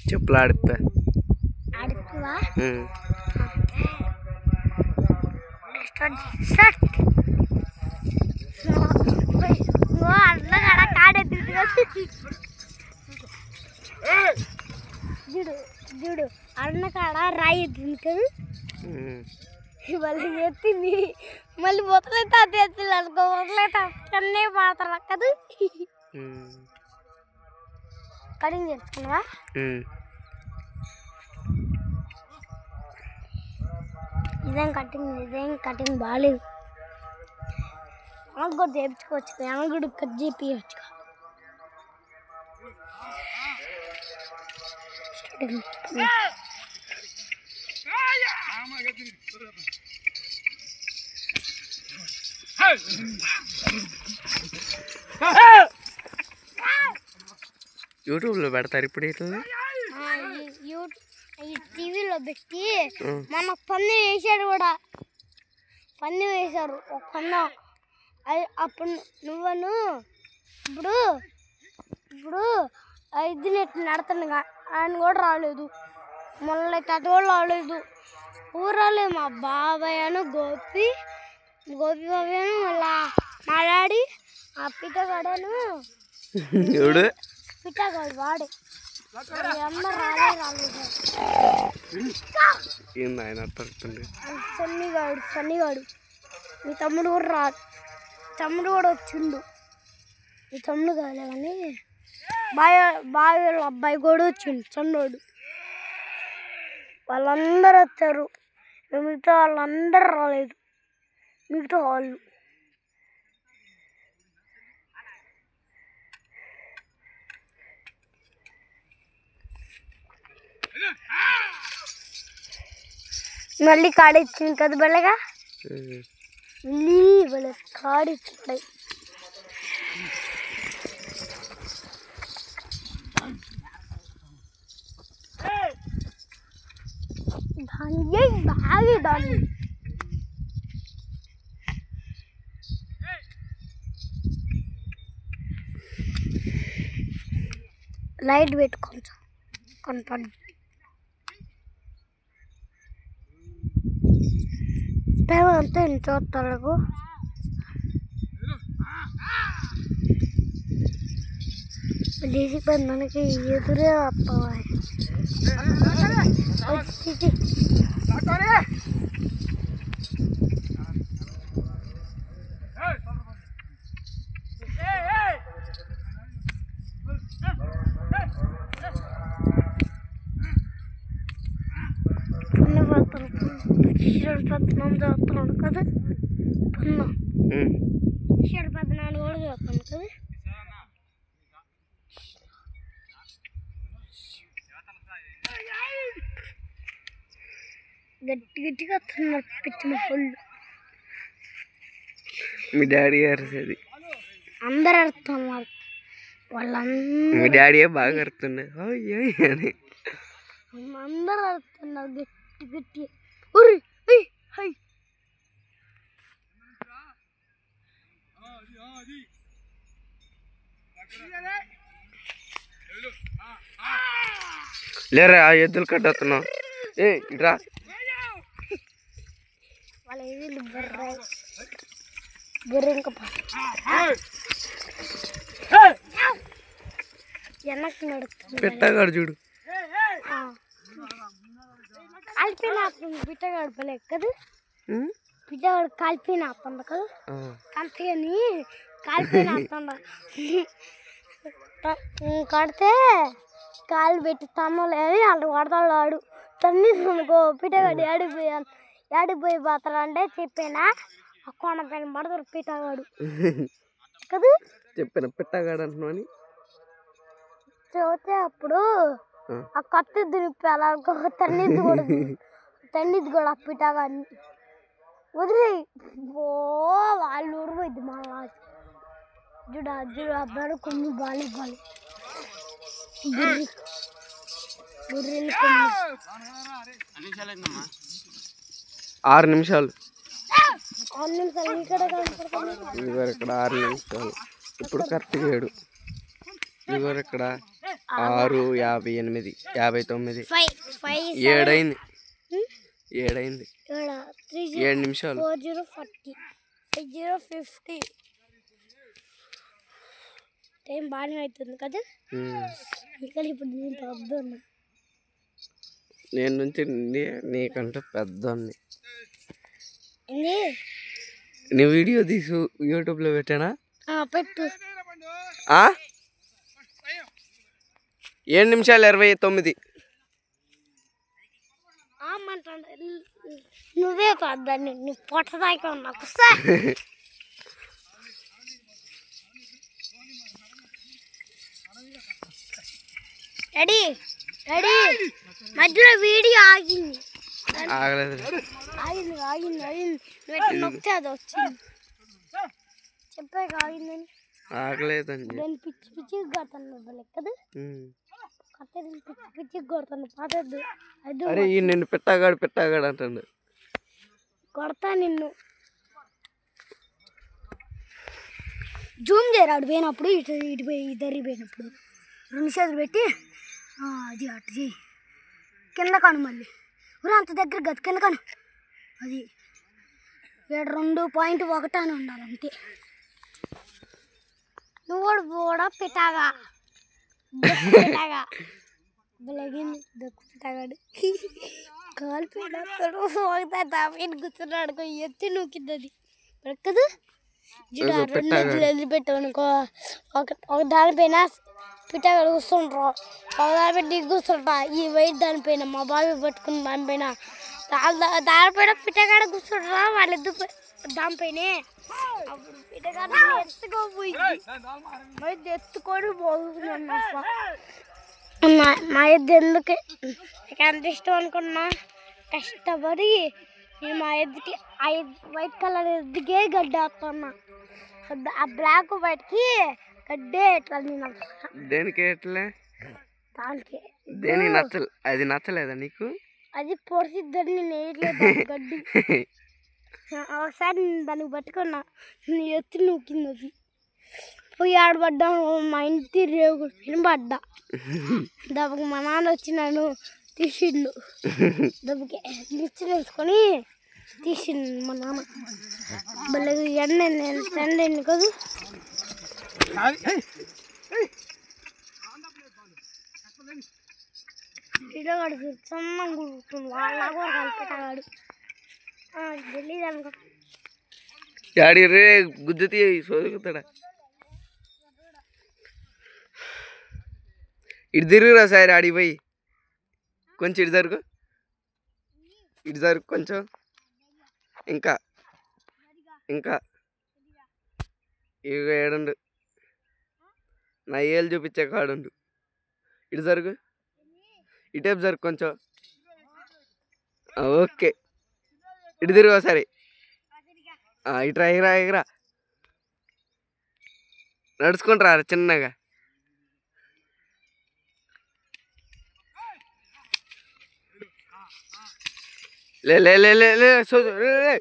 చెప్పులు ఆడుతా చూడు అన్న కాడ రాయి ఎత్తింది కదా మళ్ళీ ఎత్తింది మళ్ళీ మొదలైతే అది ఎత్తింది అనుకో మొదలైతే అన్నీ పాడతారు కదా కటింగ్ చేసుకున్నావా ఇదేం కటింగ్ బాగాలేదు నాకు కూడా చేయించుకోవచ్చు నాకు కూడా కట్ చేయించవచ్చు యూట్యూబ్లో పెడతారు ఇప్పుడు ఇట్లా టీవీలో పెట్టి మన పంది వేసారు కూడా పంది వేశారు ఒక పందం అది అప్పుడు నువ్వును ఇప్పుడు ఇది నెట్ నడతాను ఆయన కూడా రాలేదు మళ్ళీ అది కూడా రాలేదు ఊరాలేదు మా బాబాయ్ అను గోపి బాబాయ్ అను మళ్ళా మా డాడీ ఆ పిట్టగాడను పిట్టగాడు వాడే అందరు రాలేదు సన్నిగాడు మీ తమ్ముడు కూడా తమ్ముడు కూడా వచ్చిండు మీ తమ్ముడు కాలే కానీ బావి అబ్బాయి కూడా వచ్చిండు సన్నోడు వాళ్ళందరూ వచ్చారు మిగతా వాళ్ళందరూ రాలేదు మిగతా వాళ్ళు మళ్ళీ కాడిచ్చింది కదా బెల్లగా మళ్ళీ వాళ్ళ కాడిచ్చాయి దాని దాన్ని లైట్ పెట్టుకోండి కనపడి టైం అంతా చూస్తాడు లేచిపోయింది మనకి ఎదురే వస్తావా పద్నాలుగు చదువుతున్నాడు కదా పద్నాలుగు కూడా చదువుతాను కదా గట్టి గట్టిగా వస్తున్నారు పిచ్చిన పళ్ళు మీ డాడీ అరిసేది అందరు అరుతున్నారు వాళ్ళందరూ మీ డాడీ బాగా అరుతున్నారు అని అందరు అరుతున్నారు గట్టి గట్టి ఉరి హై లేరా ఆ ఎద్దులు కట్టేస్తున్నావు ఇట్రా వాళ్ళ ఎదురు బుర్ర ఇంకా వెనక్కి నడుస్తుంది పెట్టగాడు చూడు కాల్పిన పిట్టగాడు పలే కదా పిట్టగాడు కాల్పిన ఆపుతుంది కదా కాల్పిని కాల్పిన ఆపుతుంది కడితే కాలు పెట్టి తమ్మలేదు వాళ్ళు కొడతాడు ఆడు తన్ని అనుకో పిట్టగాడు ఏడిపోయి పోతాడంటే చెప్పినా ఆ కొండ పైన పడతాడు పిట్టగాడు కదా చెప్పిన పెట్టగాడు అంటున్నావు చూస్తే అప్పుడు ఆ కత్తి దునిపాలనుకో తన్నిది కూడా పిట్టగాడిని వదిలే ఓ వాళ్ళు ఊరిపోయింది మళ్ళా చూడు అబ్బాయి కొన్ని బాలి గొర్రెలు 6 నిమిషాలు ఇక్కడ కనపడుతుంది ఇక్కడ 6 నిమిషాలు ఇప్పుడు కరెక్ట్గా 7 ఇదిగోరు ఇక్కడ 6:58 59 7 అయింది 7 నిమిషాలు 40 టైం బాగానే అవుతుంది కదా ఇక్కడ ఇప్పుడు నేను పెద్దోన్నా నేను నుంచి నీకంటే పెద్దోన్ని నీ వీడియో తీసు యూట్యూబ్లో పెట్టానా పెట్టు 7 నిమిషాలు 29 నువ్వే పెద్దాన్ని నీ పొట్ట దాకా నాకు రెడీ మధ్యలో వీడియో ఆగింది నొక్కితే అది వచ్చింది చెప్పాక ఆగిందని ఆగలేదండి దాన్ని పిచ్చి కొడతాను కదా పిచ్చి కొడతాను పాతద్దు అరే ఈ నిన్ను పెట్టగాడు అంటాడు కొడతా నిన్ను జూమ్ చేయరాడు పోయినప్పుడు ఇటు పోయి ఇద్దరి పోయినప్పుడు 2 చేతులు పెట్టి అది అటు చేయి కింద కాను మళ్ళీ అంత దగ్గర గది కింద కాను అది 2.1 అని ఉండాలి అంతే నువ్వు కూడా పిటాగా బలగింది పిటాగాడు కాలు పీడతాడు కూర్చున్నాడు ఎత్తి నూకింది అది పెడకదు వదిలిపెట్టానుకో ఒక దానిపైన పిట్టగాడు కూర్చుంటారు ఒక దానిపైన కూర్చుంటా ఈ వైట్ దానిపైన మా బావి పట్టుకుని దానిపైన దానిపైన పిట్టగాడ కూర్చుంటారా వాళ్ళిద్దరు దానిపైనే అప్పుడు పిట్టగాడు ఎత్తుకొని పోతున్నాను మా ఎద్దు ఎందుకు ఎంత ఇష్టం అనుకున్నా కష్టపడి నేను మా ఎద్దుకి వైట్ కలర్ ఎద్దుకే గడ్డ వేస్తున్నా ఆ బ్లాక్ వైట్కి గడ్డే ఎట్లా నేను దేనికి ఎట్లే దానికి దేనికి అది నచ్చలేదా నీకు అది పొడిచిద్దని నేను వేయట్లేదు గడ్డి ఒకసారి నేను దానికి పట్టుకున్నా నేను ఎత్తి నూకింది అది పోయి ఆడబడ్డా మా ఇంటి రేవు పడ్డా దెబ్బకి మా నాన్న వచ్చి నన్ను తీసిండు దెబ్బకి లిచ్చి వేసుకొని తీసిండు మా నాన్న భలే ఎండ కదా పిల్లగాడు సన్నం కూర్చుంది వాళ్ళ కూడా కలిపెట్టగాడు తెలియదు అనుకో డాడీ రే గుద్దు తీ సోదుకుతాడా ఇటు తిరుగురా సార్ ఆడికి పోయి కొంచెం ఇటు జరుగు ఇటు జరుగు కొంచెం. ఇంకా ఇంకా ఇక ఏడుండు. నా ఏళ్ళు చూపించే కాడుండు. ఇటు జరుగు. ఇటేపు జరుగు కొంచెం. ఓకే. ఇటు తిరుగు ఒకసారి. ఇటురా ఎగరా ఎగరా. నడుచుకుంటారా చిన్నగా. లే లే లే లే లే లే.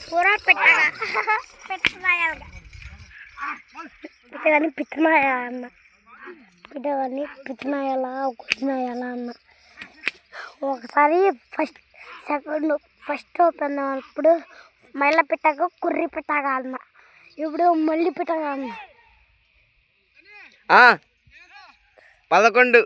పూరా పెట్టగా పెట్టనాయాలగా పెట్టగాని పిత్తనాయా అన్న పెట్టగాని పిత్తనాయాలా కుట్టినాయాలా అన్న ఒకసారి ఫస్ట్ ఓపెన్ అప్పుడు మళ్ళీ పెట్టగా కుర్రి పెట్టగా అన్న ఇప్పుడు మళ్ళీ పెట్టగా అన్న 11